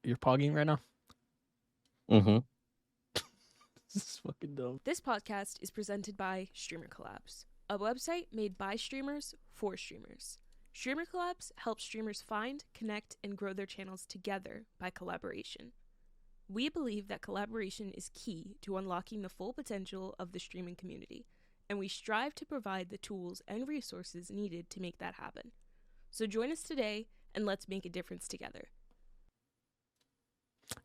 you're pogging right now? Mm-hmm. This is fucking dumb. This podcast is presented by StreamerCollabs, a website made by streamers for streamers. StreamerCollabs helps streamers find, connect, and grow their channels together by collaboration. We believe that collaboration is key to unlocking the full potential of the streaming community, and we strive to provide the tools and resources needed to make that happen. So join us today, and let's make a difference together.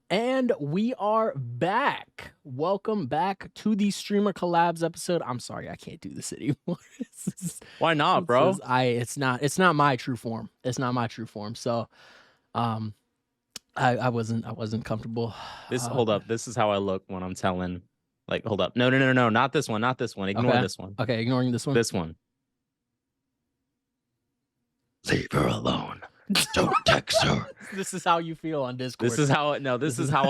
And we are back. Welcome back to the Streamer Collabs episode. I'm sorry, I can't do this anymore. Why not, bro? It's not my true form. It's not my true form. So, I wasn't comfortable. Hold up. This is how I look when I'm telling. Like, hold up. No, not this one. Not this one. Ignore this one. Okay, ignoring this one. This one. Leave her alone. Don't text her. This is how you feel on Discord. This is how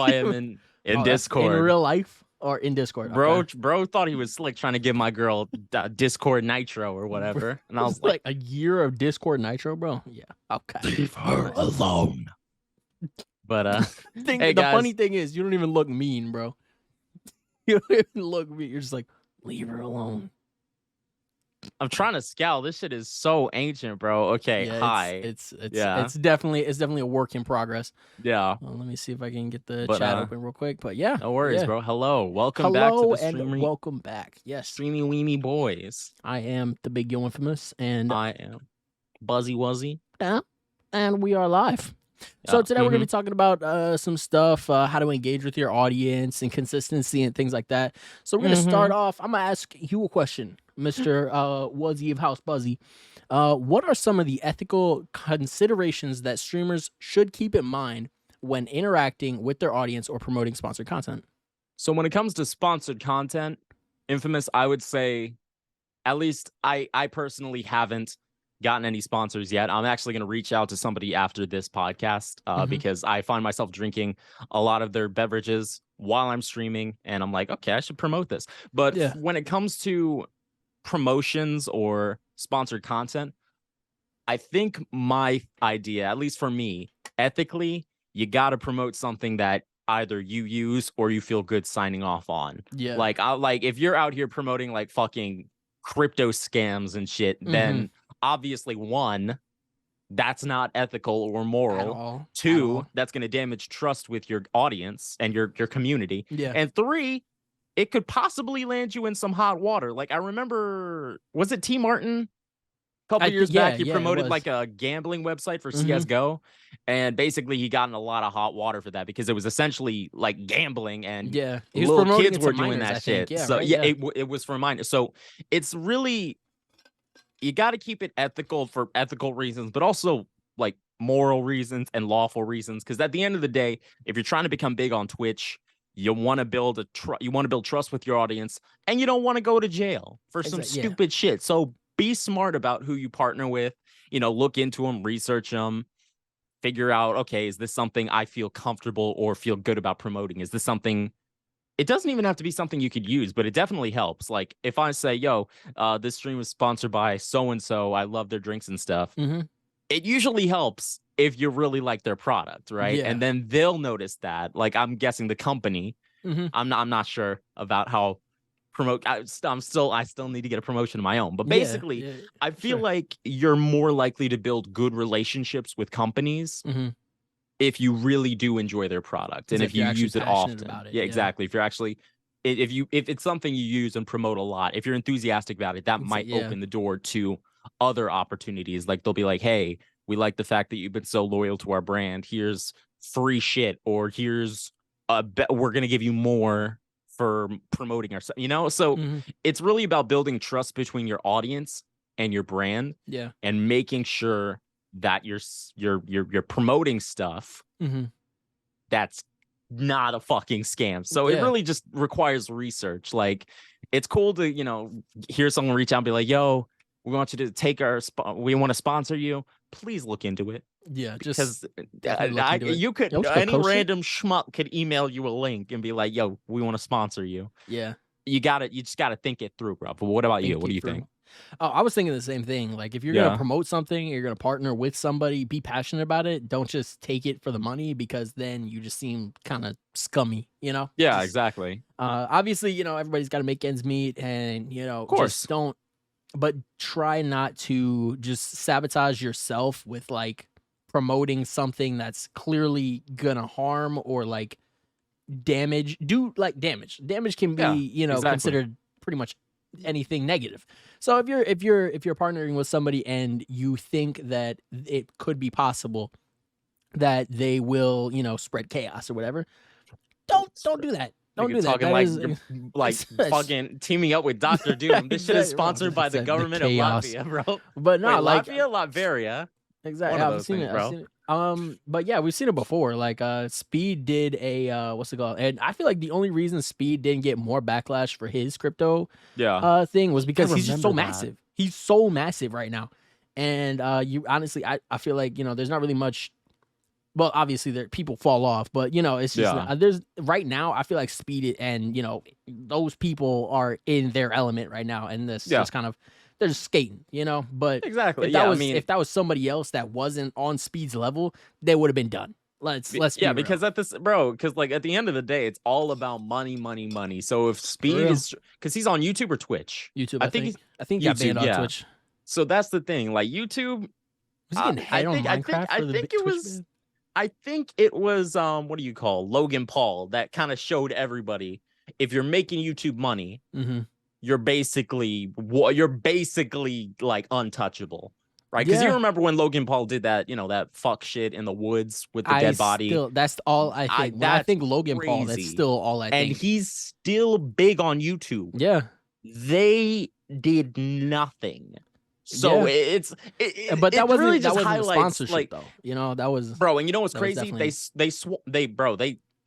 I am in Discord. In real life or in Discord? Bro thought he was slick trying to give my girl Discord Nitro or whatever. And I was like a year of Discord Nitro, bro. Yeah. Okay. Leave her alone. But the funny thing is you don't even look mean, bro. You don't even look mean. You're just like, leave her alone. I'm trying to scowl. This shit is so ancient, bro. Okay, yeah, hi. It's definitely a work in progress. Yeah. Well, let me see if I can get the chat open real quick. But yeah, no worries, bro. Hello, welcome back to the streaming. Welcome back. Yes, Streamy Weemy Boys. I am the Big Yo Infamous, and I am Buzzy Wuzzy. Yeah, and we are live. So today we're going to be talking about some stuff, how to engage with your audience and consistency and things like that. So we're going to start off. I'm going to ask you a question, Mr. Wuzzy of House Buzzy. What are some of the ethical considerations that streamers should keep in mind when interacting with their audience or promoting sponsored content? So when it comes to sponsored content, Infamous, I would say, at least I personally haven't gotten any sponsors yet. I'm actually going to reach out to somebody after this podcast because I find myself drinking a lot of their beverages while I'm streaming, and I'm like, okay, I should promote this. But when it comes to promotions or sponsored content, I think my idea, at least for me, ethically, you got to promote something that either you use or you feel good signing off on. Yeah. Like if you're out here promoting like fucking crypto scams and shit, then obviously, one, that's not ethical or moral. Two, that's going to damage trust with your audience and your community. Yeah. And three, it could possibly land you in some hot water. Like, I remember, was it T. Martin? A couple years back, he promoted like a gambling website for CSGO. And basically, he got in a lot of hot water for that because it was essentially like gambling, and little kids were doing that shit. It was for minors. So it's really, you got to keep it ethical for ethical reasons, but also like moral reasons and lawful reasons. Because at the end of the day, if you're trying to become big on Twitch, you want to build trust with your audience, and you don't want to go to jail for some stupid shit. So be smart about who you partner with. Look into them, research them, figure out, okay, is this something I feel comfortable or feel good about promoting? Is this something? It doesn't even have to be something you could use, but it definitely helps. Like if I say, yo, this stream was sponsored by so-and-so, I love their drinks and stuff. It usually helps if you really like their product, right? Yeah. And then they'll notice that. Like I'm guessing the company, I'm not sure about how I still need to get a promotion of my own. But basically, I feel like you're more likely to build good relationships with companies if you really do enjoy their product and if you use it often. Exactly. If you're actually, if it's something you use and promote a lot, if you're enthusiastic about it, that might open the door to other opportunities. Like they'll be like, hey, we like the fact that you've been so loyal to our brand. Here's free shit, or here's we're gonna give you more for promoting ourselves. So it's really about building trust between your audience and your brand, and making sure that you're promoting stuff that's not a fucking scam. So it really just requires research. Like it's cool to hear someone reach out and be like, yo, we want you to take we want to sponsor you. Please look into it. Yeah, because you could any random schmuck could email you a link and be like, yo, we want to sponsor you. Yeah, you just gotta think it through, bro. But what about you? What do you think? Oh, I was thinking the same thing. Like, if you're gonna promote something, you're gonna partner with somebody, be passionate about it. Don't just take it for the money, because then you just seem kind of scummy, you know? Yeah, exactly. Obviously, you know, everybody's got to make ends meet, and you know, Of course. just don't. But try not to just sabotage yourself with like promoting something that's clearly gonna harm or like damage. Damage can be, you know, considered pretty much anything negative. So if you're partnering with somebody and you think that it could be possible that they will, you know, spread chaos or whatever, don't do that. Don't do that. Talking like fucking teaming up with Dr. Doom. This shit is sponsored by the government of Latvia, bro. But no, like Latvia, Latveria. Exactly. One of those things, bro. I've seen it. But yeah, we've seen it before. Like Speed did a what's it called? And I feel like the only reason Speed didn't get more backlash for his crypto thing was because he's just so massive. He's so massive right now. And you honestly, I feel like, you know, there's not really much. Well, obviously there people fall off, but you know, it's just there's right now. I feel like Speed and, you know, those people are in their element right now, and this just kind of they're just skating, you know. But exactly, if that was somebody else that wasn't on Speed's level, they would have been done. Let's be real. Because at the end of the day, it's all about money, money, money. So if Speed is, because he's on YouTube or Twitch, I think he got banned on Twitch. So that's the thing. Like YouTube, was he getting hate on Minecraft? I think it was what do you call Logan Paul that kind of showed everybody, if you're making YouTube money, you're basically like untouchable, right? Because you remember when Logan Paul did that, you know, that fuck shit in the woods with the dead body. That's all I think. When I think Logan Paul, that's still all I think. And he's still big on YouTube. Yeah, they did nothing. So but that wasn't really that just wasn't sponsorship, like, though. You know, that was bro. And you know what's crazy? They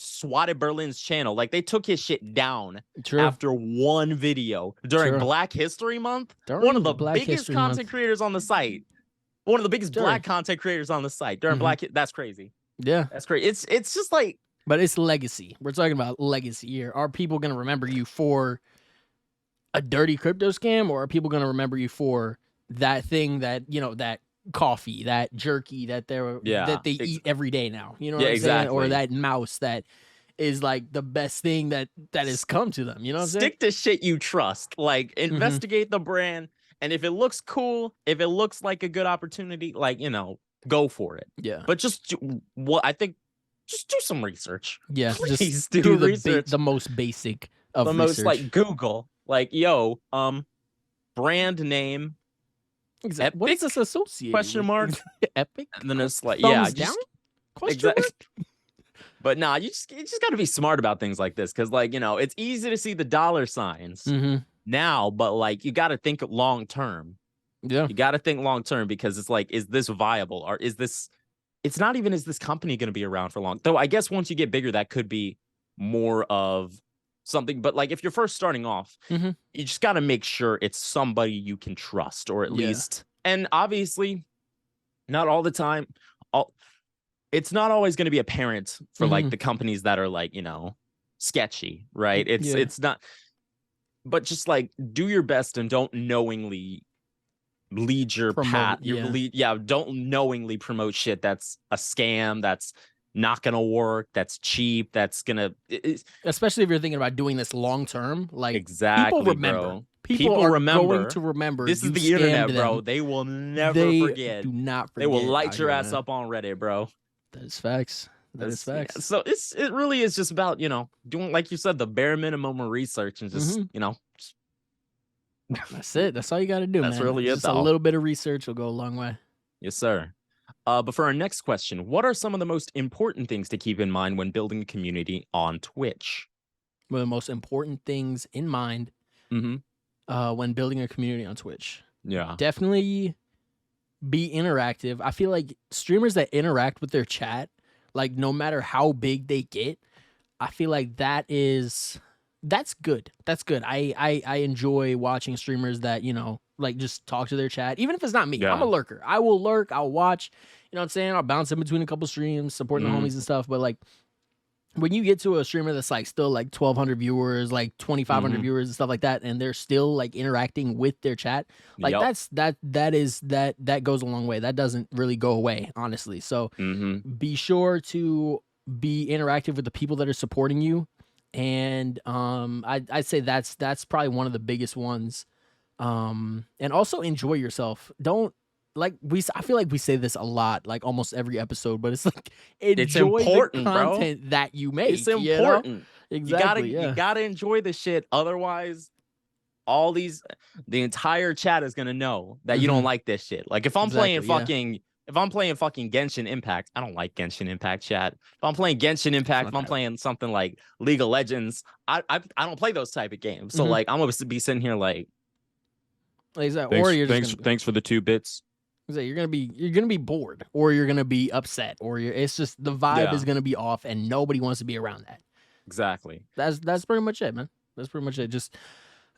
swatted Berlin's channel. Like they took his shit down after one video during Black History Month. One of the biggest content creators on the site. One of the biggest black content creators on the site during Black. That's crazy. Yeah, that's crazy. It's just like, but it's legacy. We're talking about legacy here. Are people gonna remember you for a dirty crypto scam, or are people gonna remember you for that thing that, you know, that coffee, that jerky that they eat every day now, you know what I'm saying? Or that mouse that is like the best thing that has come to them, you know what I'm saying? Stick to shit you trust. Like investigate the brand, and if it looks cool, if it looks like a good opportunity, like, you know, go for it. Yeah. But just do some research. Yeah. Please just do research. The most basic of the research. Most like Google, like, yo, brand name. Exactly. What is this associated? Question mark. Epic. And then it's like, thumbs down? Question mark? But nah, you just got to be smart about things like this, because, like, you know, it's easy to see the dollar signs now, but like you got to think long term. Yeah, you got to think long term, because it's like, is this viable, or is this? It's not even, is this company going to be around for long? Though I guess once you get bigger, that could be more of something. But like if you're first starting off, you just got to make sure it's somebody you can trust, or at least, and obviously not all the time, it's not always going to be apparent for like the companies that are like, you know, sketchy, right? It's not, but just like do your best and don't knowingly lead your path. Don't knowingly promote shit that's a scam, that's not gonna work, that's cheap, that's gonna, especially if you're thinking about doing this long term. Like, exactly, people remember. Bro. People are going to remember. This is the internet, bro. They will never forget. Do not forget. They will light your ass up on Reddit, bro. That is facts. That is facts. Yeah. So it really is just about, you know, doing, like you said, the bare minimum of research, and just you know. That's it. That's all you got to do, man. That's really it. Just a little bit of research will go a long way. Yes, sir. But for our next question, what are some of the most important things to keep in mind when building a community on Twitch? One of the most important things in mind when building a community on Twitch. Yeah. Definitely be interactive. I feel like streamers that interact with their chat, like no matter how big they get, I feel like that's good. That's good. I enjoy watching streamers that, you know, like just talk to their chat, even if it's not me. I'm a lurker. I will lurk. I'll watch. You know what I'm saying? I'll bounce in between a couple streams, supporting the homies and stuff. But like, when you get to a streamer that's like still like 1,200 viewers, like 2,500 viewers and stuff like that, and they're still like interacting with their chat, like that goes a long way. That doesn't really go away, honestly. So be sure to be interactive with the people that are supporting you, and I'd say that's probably one of the biggest ones. And also enjoy yourself. Don't I feel like we say this a lot, like almost every episode, but it's like enjoy the content that you make. It's important. Exactly. You gotta enjoy the shit. Otherwise, the entire chat is gonna know that you don't like this shit. Like if I'm playing fucking Genshin Impact, I don't like Genshin Impact chat. If I'm playing Genshin Impact, if I'm playing something like League of Legends, I don't play those type of games. So like I'm gonna be sitting here like thanks for the 2 bits. You're gonna be bored, or you're gonna be upset, or it's just the vibe is gonna be off, and nobody wants to be around that. Exactly. That's pretty much it, man. That's pretty much it. Just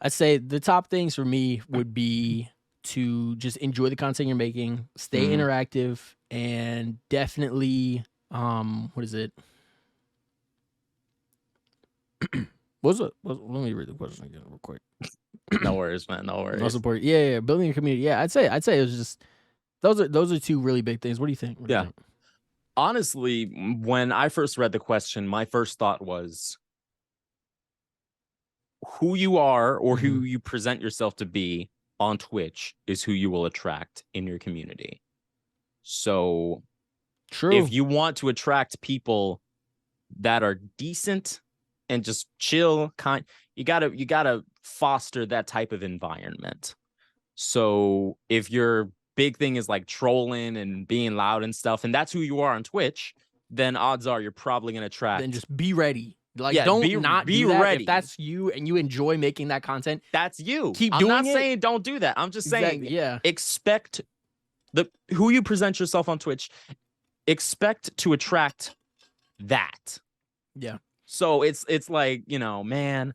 I'd say the top things for me would be to just enjoy the content you're making, stay interactive, and definitely what is it? Let me read the question again real quick. No worries, man. No worries. No support. Yeah. Building a community. Yeah, I'd say it was just those are 2 really big things. What do you think? Honestly, when I first read the question, my first thought was who you are or who you present yourself to be on Twitch is who you will attract in your community. So true. If you want to attract people that are decent and just chill, you gotta foster that type of environment. So if your big thing is like trolling and being loud and stuff, and that's who you are on Twitch, then odds are you're probably gonna attract. Then just be ready. Like don't do that. Ready. If that's you and you enjoy making that content, that's you. Keep doing it. I'm not saying don't do that. I'm just saying expect who you present yourself on Twitch. Expect to attract that. Yeah. So it's like, man,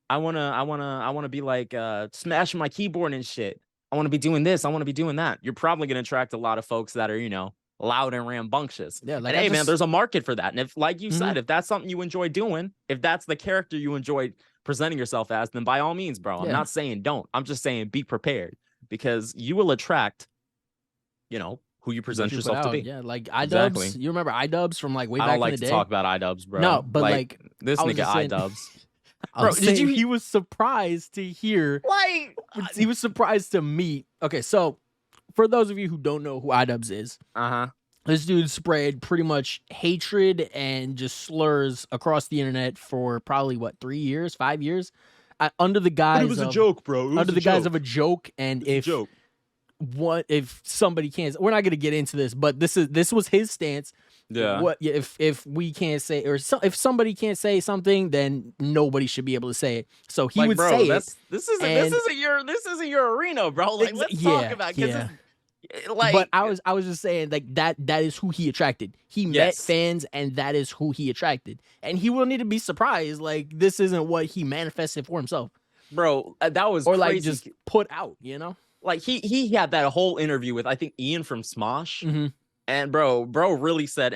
I wanna be like smashing my keyboard and shit. I want to be doing this. I want to be doing that. You're probably going to attract a lot of folks that are, loud and rambunctious. Yeah, like and hey, man, there's a market for that. And if, like you said, if that's something you enjoy doing, if that's the character you enjoy presenting yourself as, then by all means, bro. I'm not saying don't. I'm just saying be prepared, because you will attract, who you present yourself to be. Yeah, like iDubbbz. You remember iDubbbz from like way back in the day? I don't like to talk about iDubbbz, bro. No, but like this nigga iDubbbz. Bro, he was surprised to hear. He was surprised to meet. Okay, so for those of you who don't know who iDubbbz is, this dude sprayed pretty much hatred and just slurs across the internet for probably 3 years, 5 years, under the guise. But it was a joke, bro. Under the guise of a joke, and if somebody can't, we're not gonna get into this, but this was his stance. Yeah. If we can't say, or if somebody can't say something, then nobody should be able to say it. So he would say it. This isn't your arena, bro. Like, let's talk about it. But I was just saying, like, that is who he attracted. He met fans, and that is who he attracted. And he will need to be surprised. Like, this isn't what he manifested for himself, bro. That was or crazy. Like just put out, Like he had that whole interview with, I think, Ian from Smosh. And bro really said,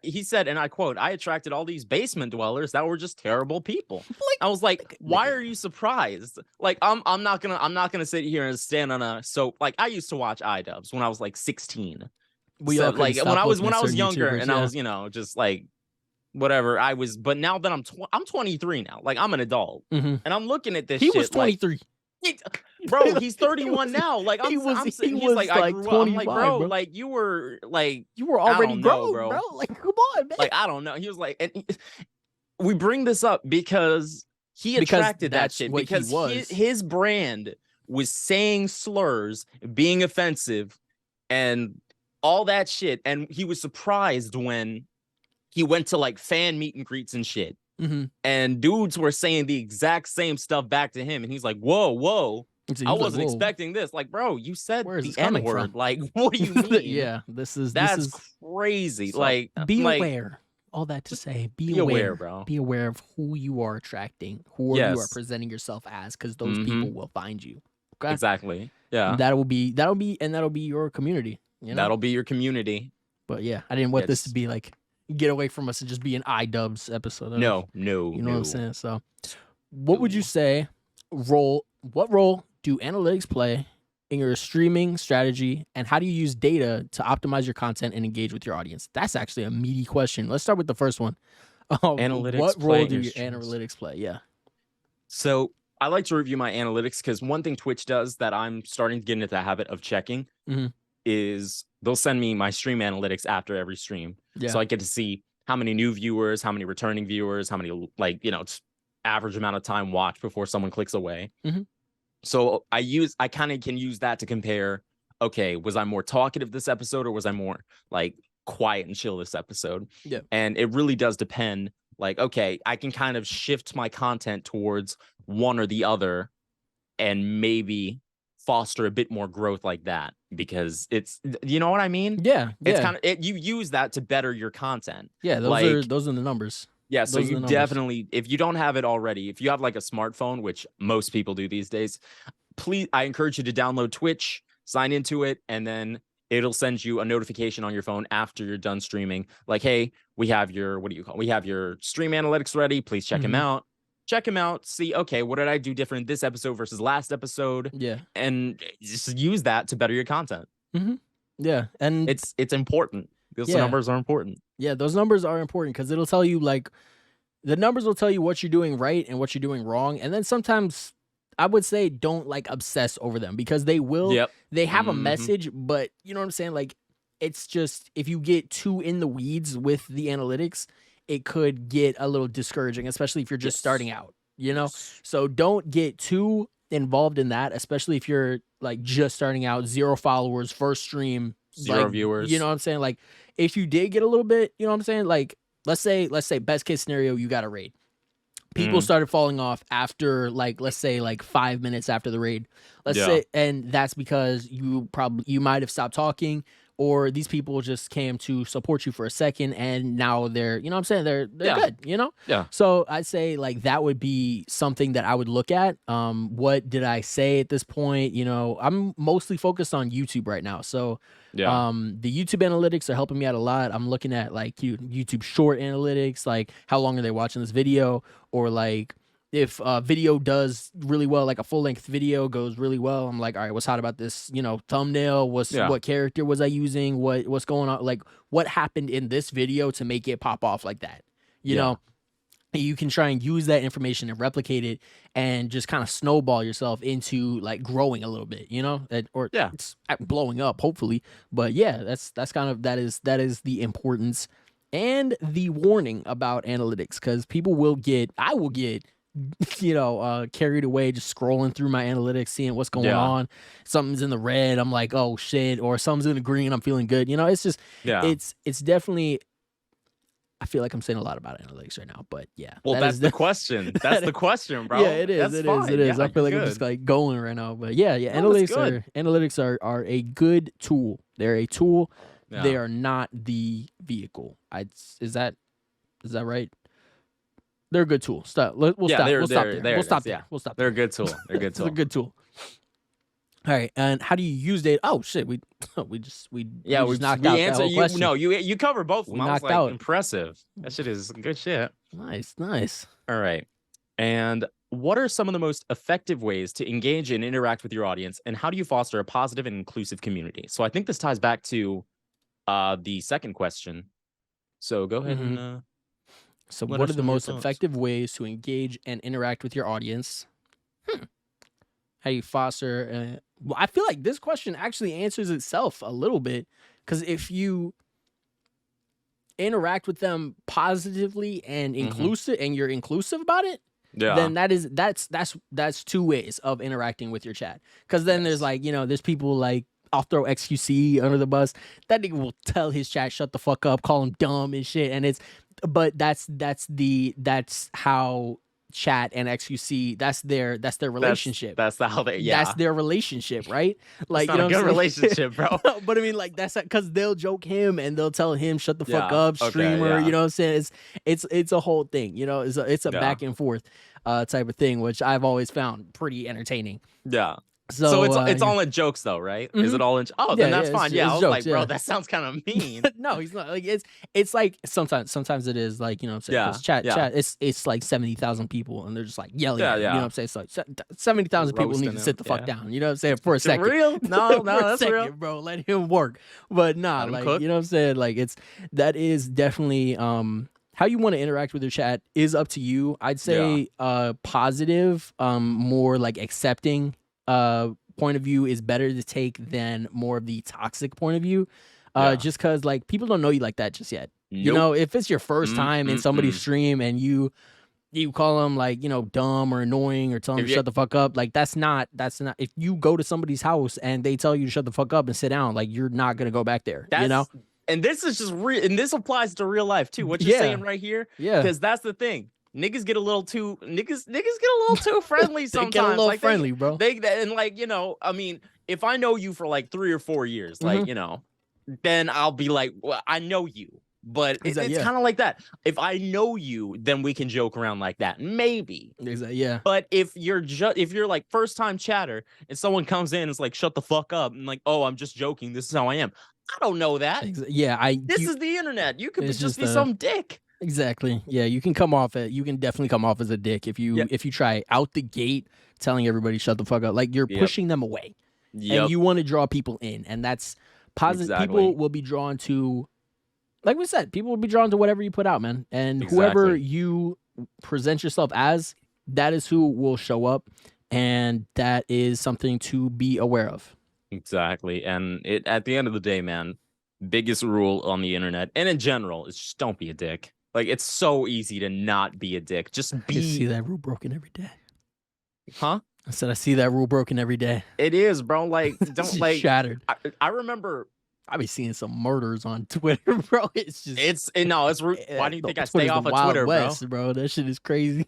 he said, and I quote, I attracted all these basement dwellers that were just terrible people. I was like, why are you surprised? Like, I'm not gonna sit here and stand on a soap. Like, I used to watch iDubbbz when I was like 16. When I was younger, and I was, just like whatever. But now that I'm 23 now, like I'm an adult, and I'm looking at this. He was 23. Bro, he's 31 now. Like he's like I grew up. I'm like, bro, like you were already grown, bro. Like, come on, man. Like, I don't know. He was like, and we bring this up because he attracted that shit, because his brand was saying slurs, being offensive, and all that shit. And he was surprised when he went to like fan meet and greets and shit. And dudes were saying the exact same stuff back to him, and he's like, whoa, I wasn't expecting this. Like, bro, you said the N-word. Like, what do you mean? That's crazy. So, like, be aware. All that to say, be aware, bro. Be aware of who you are attracting, who you are presenting yourself as, because those people will find you. Okay? Exactly. Yeah. And that'll be your community. That'll be your community. But yeah, I didn't want this to be like get away from us and just be an iDubbbz episode. No. You know what I'm saying? So, what would you say? What role do analytics play in your streaming strategy, and how do you use data to optimize your content and engage with your audience? That's actually a meaty question. Let's start with the first one. Analytics. What role do your analytics play? Yeah. So I like to review my analytics because one thing Twitch does that I'm starting to get into the habit of checking is they'll send me my stream analytics after every stream. Yeah. So I get to see how many new viewers, how many returning viewers, how many, like, average amount of time watched before someone clicks away. So I kind of can use that to compare, okay, was I more talkative this episode or was I more like quiet and chill this episode? Yeah. And it really does depend. Like, okay, I can kind of shift my content towards one or the other and maybe foster a bit more growth like that, because it's, you know what I mean? Yeah. It's kind of, you use that to better your content. Yeah. Those are the numbers. Yeah, so you definitely, if you don't have it already, if you have like a smartphone, which most people do these days, please, I encourage you to download Twitch, sign into it, and then it'll send you a notification on your phone after you're done streaming. Like, hey, we have your, we have your stream analytics ready. Please check him out. Check him out. See, okay, what did I do different this episode versus last episode? Yeah. And just use that to better your content. Yeah. And it's important. Those numbers are important. Yeah, those numbers are important because it'll tell you, like, the numbers will tell you what you're doing right and what you're doing wrong. And then sometimes I would say don't like obsess over them, because they will, they have a message, but you know what I'm saying? Like, it's just, if you get too in the weeds with the analytics, it could get a little discouraging, especially if you're just starting out, you know? So don't get too involved in that, especially if you're like just starting out, 0 followers, first stream, 0 viewers. You know what I'm saying? Like, if you did get a little bit, you know what I'm saying? Like, let's say best case scenario, you got a raid. People started falling off after, like, let's say like 5 minutes after the raid. Let's say, and that's because you might have stopped talking, or these people just came to support you for a second and now they're, you know what I'm saying? They're good, you know? Yeah. So I'd say like that would be something that I would look at. What did I say at this point? You know, I'm mostly focused on YouTube right now. So the YouTube analytics are helping me out a lot. I'm looking at like YouTube short analytics, like how long are they watching this video, or like if a video does really well, like a full-length video goes really well, I'm like, all right, what's hot about this, you know, thumbnail? What character was I using? What's going on? Like, what happened in this video to make it pop off like that? You know, you can try and use that information and replicate it and just kind of snowball yourself into like growing a little bit, you know, it's blowing up, hopefully. But yeah, that's kind of, that is the importance and the warning about analytics, because I will get you know, carried away just scrolling through my analytics, seeing what's going on. Something's in the red, I'm like, oh shit, or something's in the green, I'm feeling good. You know, it's just it's definitely, I feel like I'm saying a lot about analytics right now, but yeah. Well, that's the question. That's the question, bro. Yeah, it is. It is. I feel like I'm just like going right now, but yeah. Analytics are a good tool. They're a tool. Yeah. They are not the vehicle. Is that right? They're a good tool. Stop. We'll stop there. We'll stop there. They're a good tool. They're a good tool. They're a good tool. All right. And how do you use data? Oh shit. We just knocked out that whole question. No, you covered both of them. I was like, out. Impressive. That shit is good shit. Nice. All right. And what are some of the most effective ways to engage and interact with your audience, and how do you foster a positive and inclusive community? So I think this ties back to the second question. So go ahead and so what are the most effective ways to engage and interact with your audience? How do you foster? Well, I feel like this question actually answers itself a little bit, because if you interact with them positively and inclusive, and you're inclusive about it, then that's 2 ways of interacting with your chat. Because then there's like, you know, there's people like, I'll throw XQC under the bus. That nigga will tell his chat, shut the fuck up, call him dumb and shit. And that's how chat and XQC, that's their relationship. That's how they, that's their relationship, right? Like, it's not a good relationship, bro. No, but I mean, like, that's because they'll joke him and they'll tell him, shut the fuck up, streamer. You know what I'm saying? It's a whole thing. You know, it's a back and forth type of thing, which I've always found pretty entertaining. Yeah. So it's all in jokes though, right? Is it all in? Oh, then that's fine. Yeah, I was jokes, like, bro, that sounds kind of mean. No, he's not. Like it's like sometimes it is like, you know what I'm saying? Chat. It's like 70,000 people and they're just like yelling at you know what I'm saying? So 70,000 people need to sit the fuck down. You know what I'm saying? For a second. Real? No, that's second, real, bro. Let him work. But nah, like cook. you know what I'm saying? Like that is definitely how you want to interact with your chat is up to you. I'd say positive, more like accepting point of view is better to take than more of the toxic point of view. Just because like people don't know you like that just yet. Nope. You know, if it's your first time in somebody's stream and you call them like, you know, dumb or annoying or tell them to shut the fuck up, like that's not if you go to somebody's house and they tell you to shut the fuck up and sit down, like you're not gonna go back there. You know? And this is just real, and this applies to real life too. What you're saying right here, because that's the thing. Niggas get a little too friendly sometimes. They get a little like friendly, bro. And like, you know, I mean, if I know you for like 3 or 4 years, like, you know, then I'll be like, well, I know you. But it's kind of like that. If I know you, then we can joke around like that, maybe. Yeah. But if you're like first time chatter and someone comes in and is like, shut the fuck up, and like, oh, I'm just joking. This is how I am. I don't know that. Yeah, this is the internet. You could just be some dick. Exactly. Yeah, you can definitely come off as a dick if you try out the gate telling everybody shut the fuck up. Like you're pushing them away. And you want to draw people in, and that's positive. Exactly. People will be drawn to, like we said, people will be drawn to whatever you put out, man. And whoever you present yourself as, that is who will show up, and that is something to be aware of. Exactly. And at the end of the day, man, biggest rule on the internet and in general is just don't be a dick. Like it's so easy to not be a dick. Just be. I see that rule broken every day. Huh? I said I see that rule broken every day. It is, bro. Like don't like shattered. I remember I be seeing some murders on Twitter, bro. It's just why do you think I stay off of Twitter, West, bro? That shit is crazy.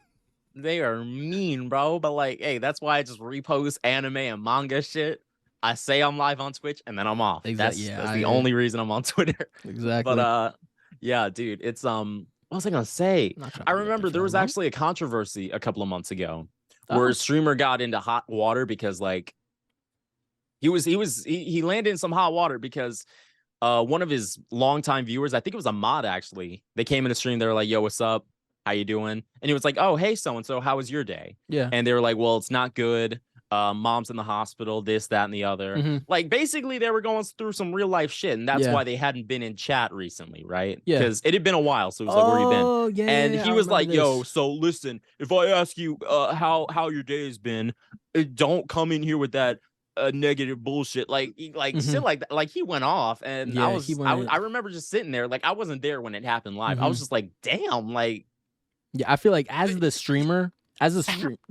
They are mean, bro. But like, hey, that's why I just repost anime and manga shit. I say I'm live on Twitch and then I'm off. Exactly. That's the only reason I'm on Twitter. Exactly. But yeah, dude, it's what was I gonna say? I remember there was actually a controversy a couple of months ago where a streamer got into hot water because like he landed in some hot water because one of his longtime viewers, I think it was a mod actually, they came in the stream, they were like, yo, what's up? How you doing? And he was like, oh, hey, so-and-so, how was your day? Yeah. And they were like, well, it's not good. Mom's in the hospital, this, that, and the other. Like basically they were going through some real life shit, and that's why they hadn't been in chat recently, right? Yeah, because it had been a while, so it was like, where you been? Yeah, and he was like, yo, so listen, if I ask you how your day has been, don't come in here with that negative bullshit, like shit like that. Like he went off, and I remember just sitting there, like I wasn't there when it happened live. I was just like, damn, like I feel like as the streamer,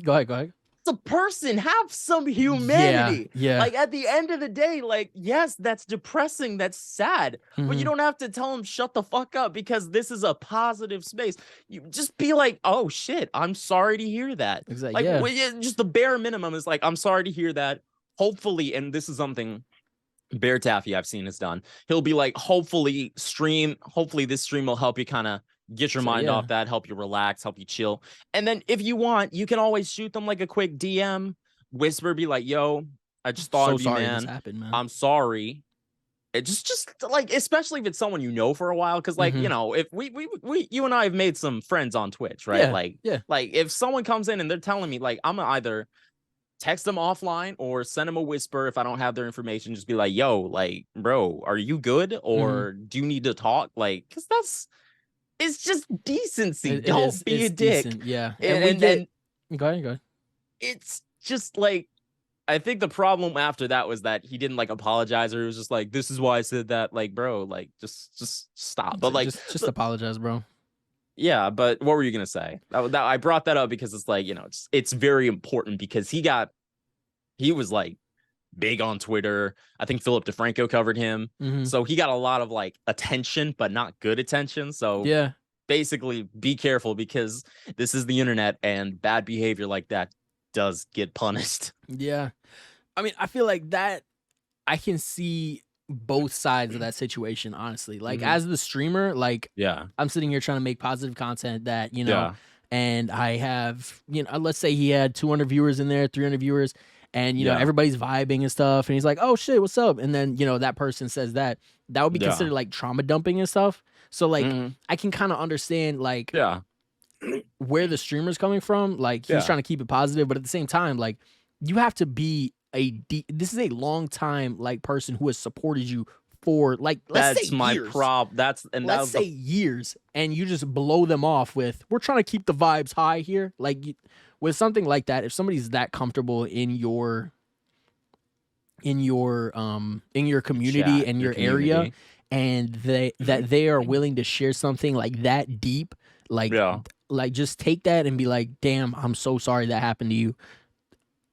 go ahead. The person, have some humanity. Yeah. Like at the end of the day, like, yes, that's depressing, that's sad, but you don't have to tell them shut the fuck up because this is a positive space. You just be like, oh shit, I'm sorry to hear that. Exactly. Like just the bare minimum is like, I'm sorry to hear that. Hopefully, and this is something Bear Taffy I've seen has done. He'll be like, hopefully this stream will help you kind of get your mind off that, help you relax, help you chill. And then if you want, you can always shoot them like a quick DM, whisper, be like, yo, I just thought of you, man. I'm sorry. It just like, especially if it's someone you know for a while, because like, you know, if you and I have made some friends on Twitch, right? Like if someone comes in and they're telling me, like, I'm gonna either text them offline or send them a whisper if I don't have their information, just be like, yo, like, bro, are you good? Or do you need to talk? Like, because it's just decency. Don't be a dick. Decent. Yeah. And go ahead. It's just like, I think the problem after that was that he didn't like apologize, or he was just like, this is why I said that. Like, bro, like just stop. But like, just apologize, bro. Yeah, but what were you gonna say? I brought that up because it's like, you know, it's very important because he was like big on Twitter. I think Philip DeFranco covered him, so he got a lot of like attention, but not good attention. So yeah, basically, be careful because this is the internet, and bad behavior like that does get punished. Yeah, I mean, I feel like that I can see both sides of that situation, honestly. Like as the streamer, like I'm sitting here trying to make positive content that, you know, and I have, you know, let's say he had 200 viewers in there, 300 viewers, and you know everybody's vibing and stuff, and he's like, "Oh shit, what's up?" And then you know that person says that would be considered like trauma dumping and stuff. So like I can kind of understand like where the streamer's coming from. Like he's trying to keep it positive, but at the same time, like you have to be this is a long time like person who has supported you for like let's say years, and you just blow them off with we're trying to keep the vibes high here. Like with something like that, if somebody's that comfortable in your community and your area, and they are willing to share something like that deep, like just take that and be like, damn, I'm so sorry that happened to you.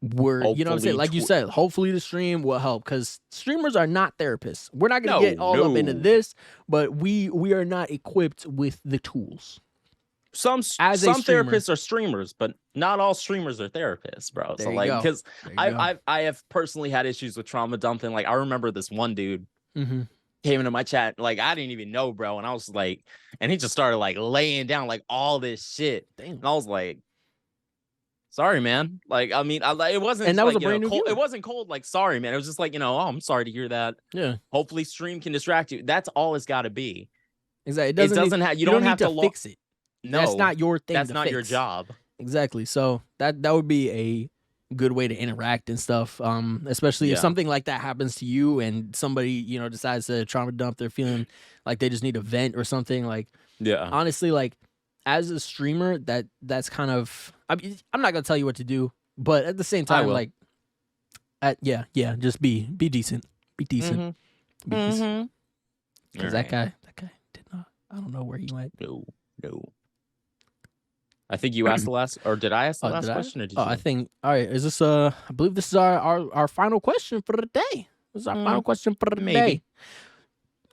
You know what I'm saying? Like you said, hopefully the stream will help, because streamers are not therapists. We're not going to get all up into this, but we are not equipped with the tools. Some therapists are streamers, but not all streamers are therapists, bro. So like, because I have personally had issues with trauma dumping. Like I remember this one dude came into my chat, like I didn't even know, bro, and I was like, and he just started like laying down like all this shit. Damn. And I was like, sorry, man. Like, I mean, it wasn't, and that was like, a brand new cold, it wasn't cold. Like, sorry, man. It was just like, oh, I'm sorry to hear that. Yeah. Hopefully, stream can distract you. That's all it's got to be. Exactly. It doesn't have. You don't have to fix it. No, that's not your thing. That's not your job. Exactly. So that would be a good way to interact and stuff. Especially if something like that happens to you, and somebody decides to trauma dump. They're feeling like they just need a vent or something. Like, honestly, like. As a streamer, that's kind of I'm not gonna tell you what to do, but at the same time, like, just be decent, be decent, because that guy did not. I don't know where he went. No. I think you asked the last, or did I ask the last question? Or did you? I think. All right, is this I believe this is our final question for the day. This is our final question for the day.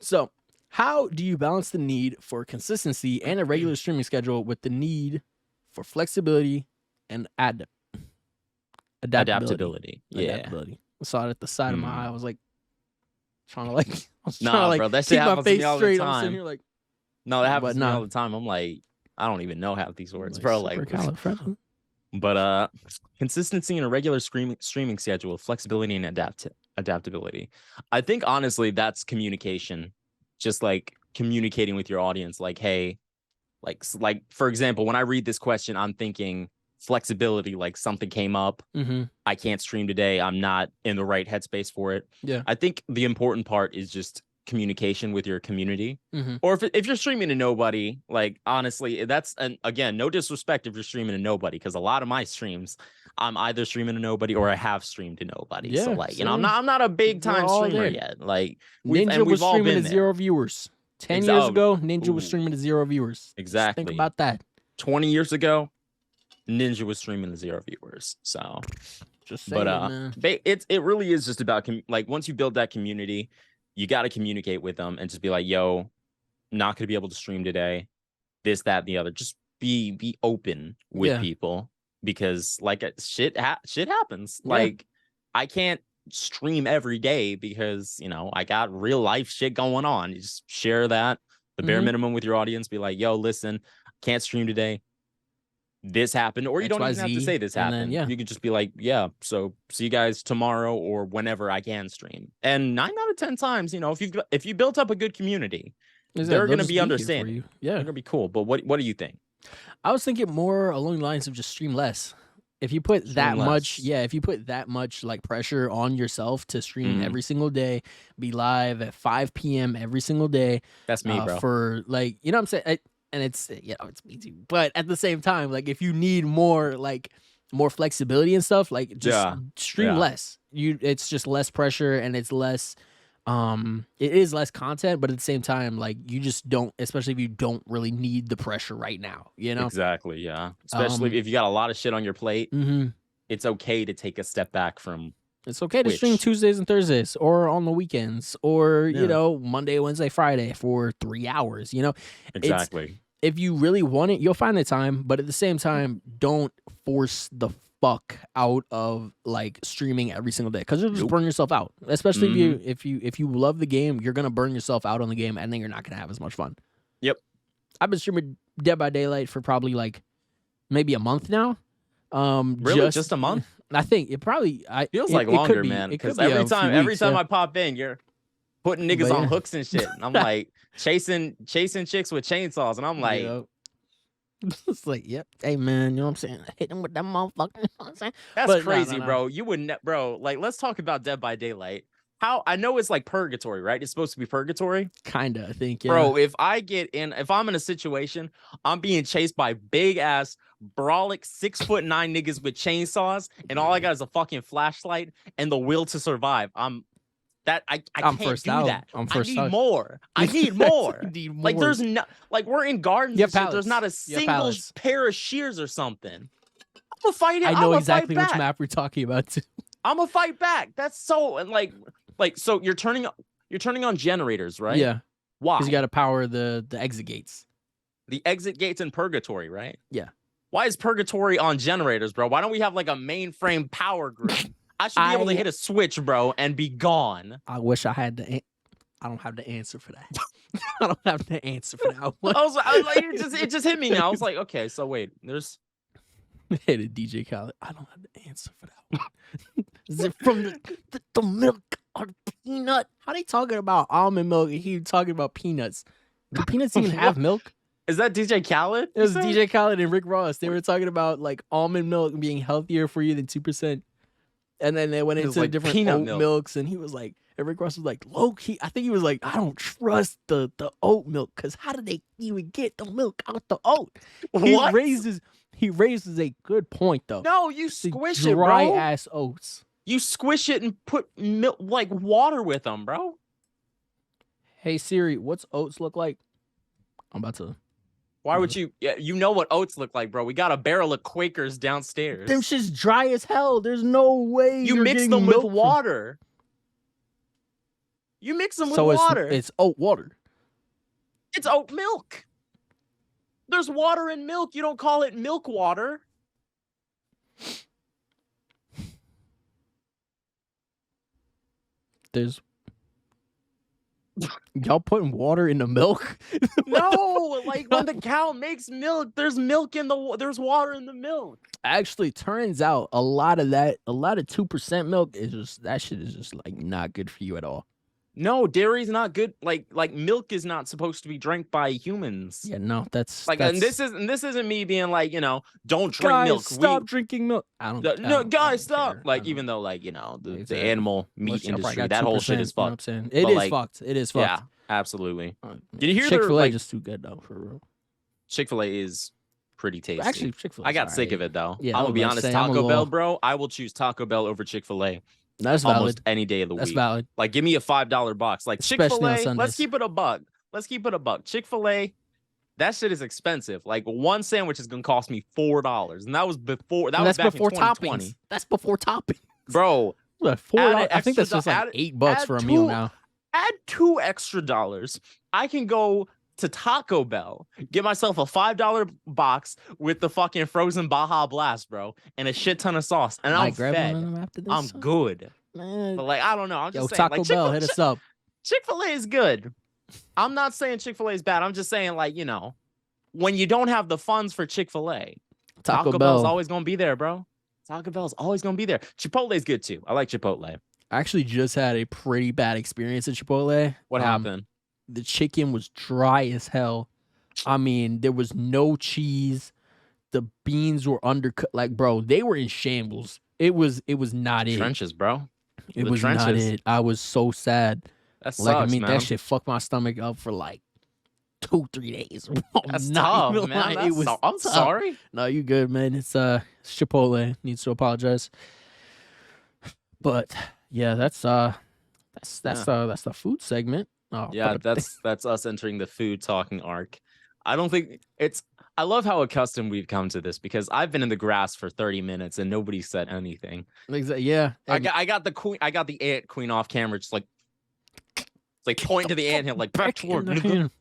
So. How do you balance the need for consistency and a regular streaming schedule with the need for flexibility and adaptability? Adaptability. I saw it at the side of my eye. I was like, trying to like, bro, that shit happens to me all the time. I'm sitting here like, no, that happens to me all the time. I'm like, I don't even know half these words, bro. Like, but consistency in a regular streaming schedule, flexibility and adaptability. I think honestly, that's communication. Just like communicating with your audience, like, hey, like for example, when I read this question, I'm thinking flexibility, like something came up, I can't stream today, I'm not in the right headspace for it. Yeah, I think the important part is just communication with your community. Or if you're streaming to nobody, like honestly, that's, and again, no disrespect if you're streaming to nobody, because a lot of my streams, I'm either streaming to nobody or I have streamed to nobody. So like, I'm not a big time streamer yet. Like Ninja was streaming to 0 viewers. 10 years ago, Ninja was streaming to 0 viewers. Exactly. Just think about that. 20 years ago, Ninja was streaming to 0 viewers. So just saying, man. It really is just about like, once you build that community, you got to communicate with them and just be like, yo, not going to be able to stream today. This, that, and the other. Just be open with people. Because like shit happens. Like I can't stream every day because I got real life shit going on. You just share that, the bare minimum with your audience. Be like, yo, listen, can't stream today. This happened, or you don't even have to say this happened. Then, you can just be like, so see you guys tomorrow or whenever I can stream. And 9 out of 10 times, if you built up a good community, they're going to be understanding. Yeah, they're going to be cool. But what do you think? I was thinking more along the lines of just stream less. If you put that much like pressure on yourself to stream every single day, be live at 5 p.m. every single day. That's me, bro. For like, you know what I'm saying? And it's me too. But at the same time, like if you need more flexibility and stuff, like just stream less. It's just less pressure and it's less. It is less content, but at the same time, like you just don't, especially if you don't really need the pressure right now, Exactly, yeah. Especially if you got a lot of shit on your plate, it's okay to take a step back from. It's okay to stream Tuesdays and Thursdays, or on the weekends, or Monday, Wednesday, Friday for 3 hours. Exactly. If you really want it, you'll find the time, but at the same time, don't force the fuck out of like streaming every single day, because you'll just burn yourself out. Especially if you love the game, you're gonna burn yourself out on the game, and then you're not gonna have as much fun. Yep. I've been streaming Dead by Daylight for probably like maybe a month now. Really, just a month? I think it probably feels like longer, man. Because every time yeah. I pop in, you're putting niggas on hooks and shit. And I'm like chasing chicks with chainsaws. And I'm like, yep. It's like, yep. Hey man, you know what I'm saying? Hit them with that motherfucker. You know what I'm saying? That's crazy, bro. You wouldn't, bro. Like, let's talk about Dead by Daylight. How I know it's like purgatory, right? It's supposed to be purgatory. Kinda, I think, yeah. Bro, if I'm in a situation, I'm being chased by big ass brolic 6'9" niggas with chainsaws, and all I got is a fucking flashlight and the will to survive. I can't first do out. that. I'm first I need out. more. I need more. You need more. Like there's no, like we're in gardens. And shit. There's not a single pair of shears or something. I'm gonna fight it. I know exactly which map we're talking about too. I'm gonna fight back. That's so and like so you're turning on generators, right? Yeah. Why? Because you got to power the exit gates. The exit gates in purgatory, right? Yeah. Why is purgatory on generators, bro? Why don't we have like a mainframe power grid? I should be able to hit a switch, bro, and be gone. I wish I had the. I don't have the answer for that. I don't have the answer for that. I was like, it just hit me now. I was like, okay, so wait, there's. Hey, the DJ Khaled. I don't have the answer for that one. Is it from the milk or the peanut? How they talking about almond milk and he talking about peanuts? Do peanuts even have milk? Is that DJ Khaled? It was DJ Khaled and Rick Ross. They were talking about like almond milk being healthier for you than 2%. And then they went into like different oat milks, and he was like, and Rick Ross was like, low key. I think he was like, I don't trust the oat milk because how did they even get the milk out the oat? What? He raises a good point though. No, you squish it, bro. Dry ass oats. You squish it and put milk like water with them, bro. Hey Siri, what's oats look like? I'm about to. Why would you? Yeah, you know what oats look like, bro. We got a barrel of Quakers downstairs. Them shit's dry as hell. There's no way you mix them with water. You mix them with water. It's oat water. It's oat milk. There's water in milk. You don't call it milk water. There's y'all putting water in the milk? No, like when the cow makes milk, there's there's water in the milk. Actually, turns out a lot of 2% milk is just that shit is just like not good for you at all. No, dairy's not good. Like milk is not supposed to be drank by humans. Yeah, no, that's like, and this isn't me being like, don't drink guys, milk. Stop drinking milk. Guys, stop. Care. Like, even though, like, the animal meat industry, that whole shit is fucked. You know what I'm saying? Fucked. It is fucked. Yeah, absolutely. Did you hear Chick-fil-A just too good though, for real. Chick-fil-A is pretty tasty. Actually, Chick-fil-A. I got sick of it though. Yeah, I'm gonna be honest. Taco Bell, bro. I will choose Taco Bell over Chick-fil-A. That's valid. Almost any day of the week. That's valid. Like, give me a $5 box. Like Chick-fil-A, let's keep it a buck. Chick-fil-A, that shit is expensive. Like, one sandwich is gonna cost me $4, and that was before. That's before toppings. That's before toppings, bro. $4. I think that's just like $8 for a meal now. Add $2 extra. I can go to Taco Bell, get myself a $5 box with the fucking frozen Baja Blast, bro, and a shit ton of sauce, and I'm fed. I'm good. Man. But like, I don't know. I'm just saying, Taco Bell, hit us up. Chick-fil-A is good. I'm not saying Chick-fil-A is bad. I'm just saying, like, when you don't have the funds for Chick-fil-A, Taco Bell's always gonna be there, bro. Taco Bell's always gonna be there. Chipotle's good too. I like Chipotle. I actually just had a pretty bad experience at Chipotle. What happened? The chicken was dry as hell. I mean, there was no cheese. The beans were undercut. Like, bro, they were in shambles. It was not it. Trenches, bro. It was not it. I was so sad. That sucks, man. That shit fucked my stomach up for like 2-3 days. That's tough, man. I'm sorry. No, you good, man. It's Chipotle needs to apologize. But yeah, that's the food segment. Oh, yeah, that's us entering the food talking arc. I don't think I love how accustomed we've come to this because I've been in the grass for 30 minutes and nobody said anything. Yeah. I got the ant queen off camera, just like pointing to the anthill, like back toward. Damn,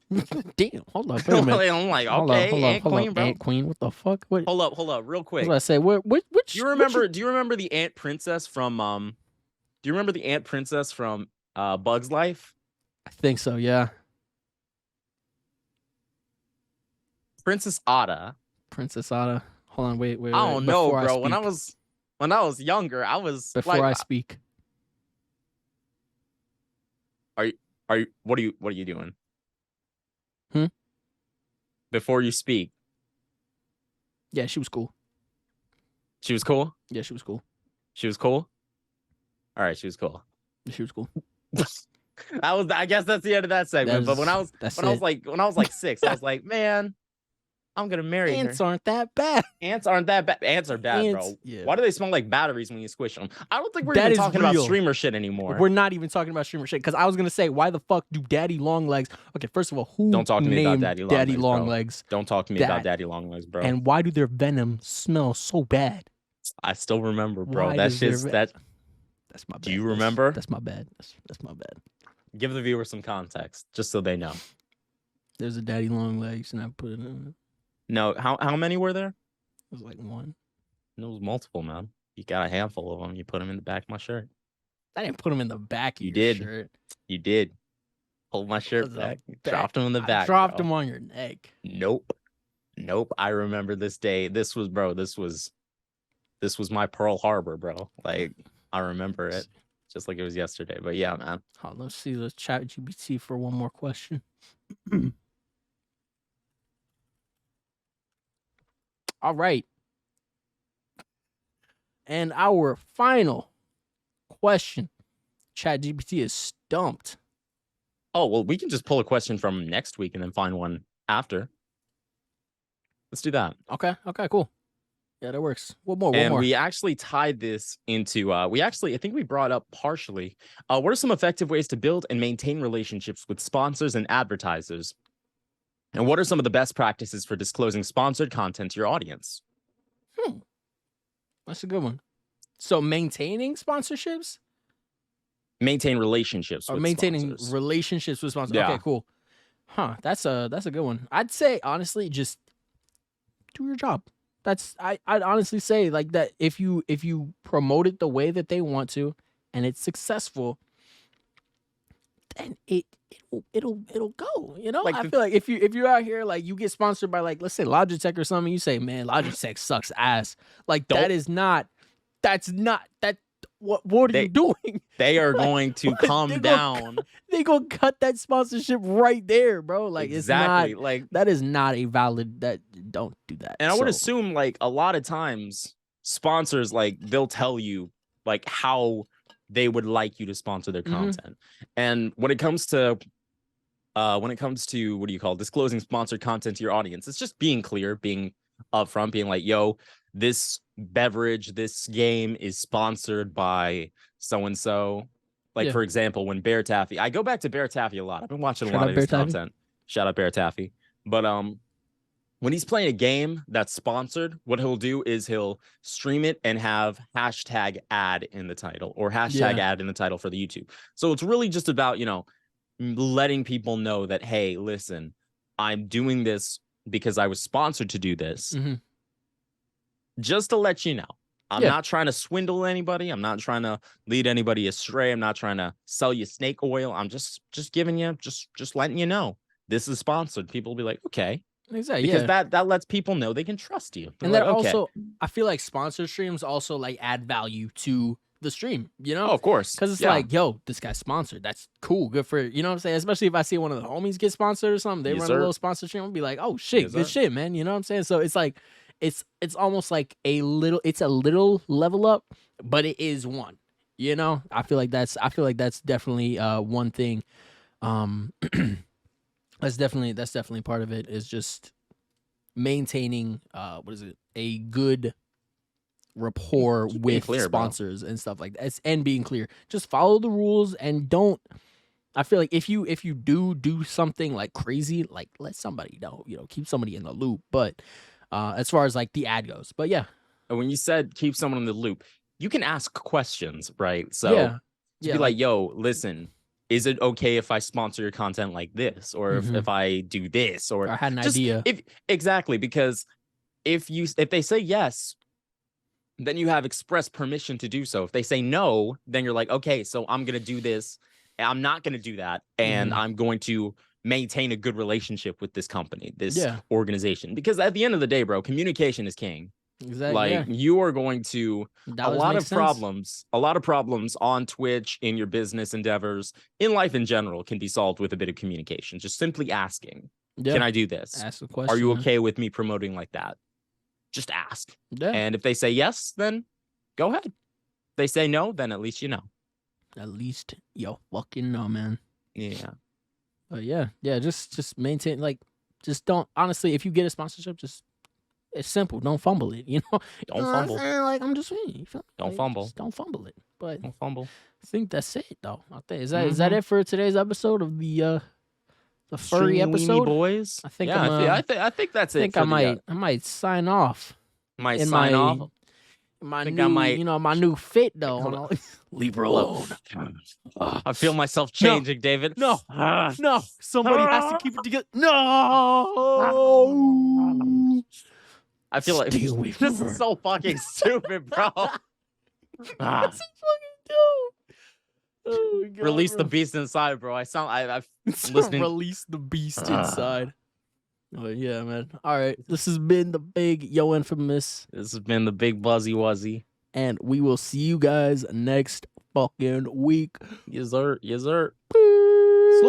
hold up, wait a minute. I'm like, okay, ant queen, bro. Ant queen, what the fuck? What? Hold up, real quick. What was I say? Which? Do you remember the ant princess from Do you remember the ant princess from Bug's Life? I think so, yeah. Princess Ada. Hold on, wait. I don't know, bro. When I was when I was younger, I was before like, I speak. Are you? What are you doing? Before you speak. Yeah, she was cool. She was cool. Yeah, she was cool. She was cool. All right, she was cool. She was cool. I guess that's the end of that segment. But when I was like 6, I was like, man, I'm gonna marry her. Ants aren't that bad. Ants aren't that bad. Ants are bad, bro. Yeah. Why do they smell like batteries when you squish them? I don't think we're That even is talking about real. streamer shit anymore. We're not even talking about streamer shit because I was gonna say, why the fuck do Daddy Longlegs? Okay, first of all, who don't talk to me about named Daddy Longlegs? Don't talk to me about Daddy Longlegs, bro. And why do their venom smell so bad? I still remember, bro. Why That's just that. That's my bad. Do you remember? That's my bad. That's my bad. Give the viewer some context, just so they know. There's a Daddy Longlegs, and I put it in. No, how many were there? It was like one. It was multiple, man. You got a handful of them. You put them in the back of my shirt. I didn't put them in the back of You your did. shirt. You did. Pulled my shirt back. Dropped them in the back. I dropped them on your neck. Nope. I remember this day. This was my Pearl Harbor, bro. Like, I remember it just like it was yesterday. But yeah, man. Let's see. Let's chat GPT for one more question. All right. And our final question. ChatGPT is stumped. Oh, well, we can just pull a question from next week and then find one after. Let's do that. Okay, cool. Yeah, that works. One more. We actually tied this into, I think we brought up partially, what are some effective ways to build and maintain relationships with sponsors and advertisers? And what are some of the best practices for disclosing sponsored content to your audience? That's a good one. So maintaining sponsorships? Maintain relationships with sponsors. Relationships with sponsors. Yeah. Okay, cool. That's a good one. I'd say honestly, just do your job. I'd honestly say like that if you promote it the way that they want to and it's successful, then it'll go, you know? Like I feel like if you're out here, like you get sponsored by like, let's say Logitech or something, you say, man, Logitech sucks ass. Like what are you doing? They are going to calm down. They gonna cut that sponsorship right there, bro. Like exactly. It's not like that is not a valid don't do that. And I would assume like a lot of times sponsors, like they'll tell you like how they would like you to sponsor their content. And when it comes to what do you call disclosing sponsored content to your audience, it's just being clear, being upfront, being like, yo, this beverage, this game is sponsored by so-and-so. Like, for example, when Bear Taffy, I go back to Bear Taffy a lot. I've been watching a lot of his content. Shout out Bear Taffy. But when he's playing a game that's sponsored, what he'll do is he'll stream it and have hashtag ad in the title or hashtag ad in the title for the YouTube. So it's really just about, letting people know that, hey, listen, I'm doing this because I was sponsored to do this. Just to let you know, I'm not trying to swindle anybody. I'm not trying to lead anybody astray. I'm not trying to sell you snake oil. I'm just giving you, just letting you know this is sponsored. People will be like, okay. Exactly. Because that lets people know they can trust you. They're and that also, I feel like sponsor streams also like add value to the stream, Oh, of course. Because it's like, yo, this guy's sponsored. That's cool. Good for, you know what I'm saying? Especially if I see one of the homies get sponsored or something, they run a little sponsor stream, I'll be like, oh shit, good shit, man. You know what I'm saying? So it's like, it's almost like a little level up, but it is one. I feel like that's definitely one thing. That's definitely part of it is just maintaining a good rapport with sponsors and stuff like that, and being clear. Just follow the rules and don't. I feel like if you do something like crazy, like let somebody know, keep somebody in the loop. But as far as like the ad goes, but yeah. When you said keep someone in the loop, you can ask questions, right? So be like, yo, listen, is it okay if I sponsor your content like this, or if I do this, or I had an idea? Exactly, because if they say yes, then you have express permission to do so. If they say no, then you're like, okay, so I'm gonna do this, and I'm not gonna do that, and I'm going to maintain a good relationship with this company, this organization, because at the end of the day, bro, communication is king. Exactly. Like you are going to a lot of problems on Twitch, in your business endeavors, in life in general, can be solved with a bit of communication. Just simply asking, can I do this? Ask a question. Are you okay with me promoting like that? Just ask. Yeah. And if they say yes, then go ahead. If they say no, then at least you know. At least you fucking know, man. Yeah. But yeah, just maintain, like, just don't, honestly, if you get a sponsorship, just, it's simple. Don't fumble it, you know? Don't fumble. Like, I'm just saying, you feel me? Don't like, fumble. Don't fumble it. But don't fumble. I think that's it, though. I think is that it for today's episode of the furry episode, boys? I think. Yeah, I think that's it. I might sign off. Might sign off. My new fit though. Leave her alone. I feel myself changing, David. No, somebody has to keep it together. No, I feel like this is so fucking stupid, bro. That's so fucking dumb. Oh my God, release the beast inside, bro. I've listening. Release the beast inside. Oh yeah, man. All right, this has been the big Yo Infamous. This has been the big Buzzy Wuzzy, and we will see you guys next fucking week. Yes sir. Peace.